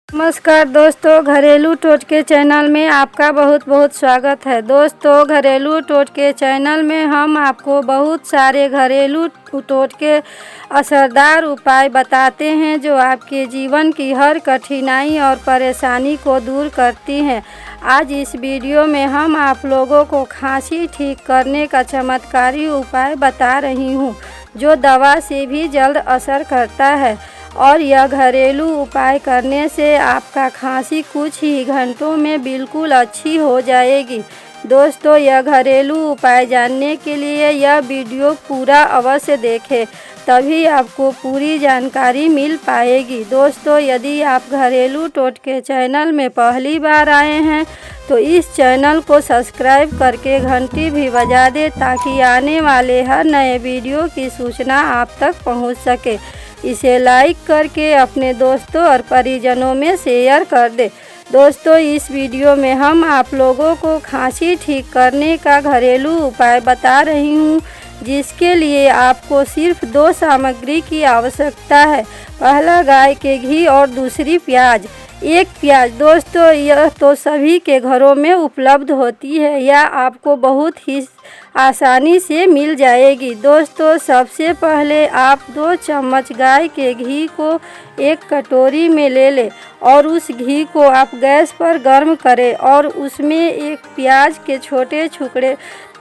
नमस्कार दोस्तों, घरेलू टोटके चैनल में आपका बहुत बहुत स्वागत है। दोस्तों, घरेलू टोटके चैनल में हम आपको बहुत सारे घरेलू टोटके असरदार उपाय बताते हैं जो आपके जीवन की हर कठिनाई और परेशानी को दूर करती हैं। आज इस वीडियो में हम आप लोगों को खांसी ठीक करने का चमत्कारी उपाय बता रही हूँ जो दवा से भी जल्द असर करता है और यह घरेलू उपाय करने से आपका खांसी कुछ ही घंटों में बिल्कुल अच्छी हो जाएगी। दोस्तों, यह घरेलू उपाय जानने के लिए यह वीडियो पूरा अवश्य देखें, तभी आपको पूरी जानकारी मिल पाएगी। दोस्तों, यदि आप घरेलू टोटके चैनल में पहली बार आए हैं तो इस चैनल को सब्सक्राइब करके घंटी भी बजा दें ताकि आने वाले हर नए वीडियो की सूचना आप तक पहुंच सके। इसे लाइक करके अपने दोस्तों और परिजनों में शेयर कर दे। दोस्तों, इस वीडियो में हम आप लोगों को खांसी ठीक करने का घरेलू उपाय बता रही हूँ जिसके लिए आपको सिर्फ 2 सामग्री की आवश्यकता है। पहला गाय के घी और दूसरी प्याज। 1 प्याज। दोस्तों, यह तो सभी के घरों में उपलब्ध होती है या आपको बहुत ही आसानी से मिल जाएगी। दोस्तों, सबसे पहले आप 2 चम्मच गाय के घी को एक कटोरी में ले लें और उस घी को आप गैस पर गर्म करें और उसमें एक प्याज के छोटे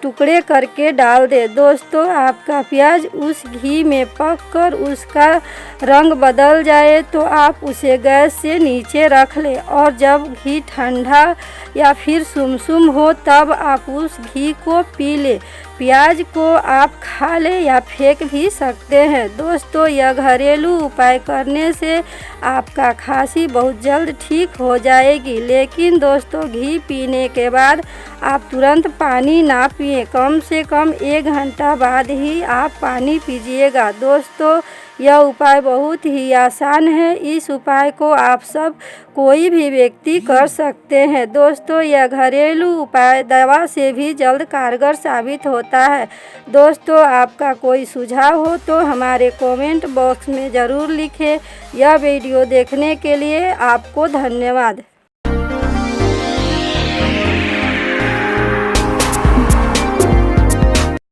टुकड़े करके डाल दें। दोस्तों, आपका प्याज उस घी में पककर उसका रंग बदल जाए तो आप उसे गैस से नीचे रख लें और जब घी ठंडा या फिर सुमसुम हो तब आप उस घी को पी लें। प्याज को आप खा लें या फेंक भी सकते हैं। दोस्तों, यह घरेलू उपाय करने से आपका खांसी बहुत जल्द ठीक हो जाएगी। लेकिन दोस्तों, घी पीने के बाद आप तुरंत पानी ना पिएं, कम से कम 1 घंटा बाद ही आप पानी पीजिएगा। दोस्तों, यह उपाय बहुत ही आसान है। इस उपाय को आप सब कोई भी व्यक्ति कर सकते हैं। दोस्तों, यह घरेलू उपाय दवा से भी जल्द कारगर साबित होता है। दोस्तों, आपका कोई सुझाव हो तो हमारे कमेंट बॉक्स में ज़रूर लिखें। यह वीडियो देखने के लिए आपको धन्यवाद।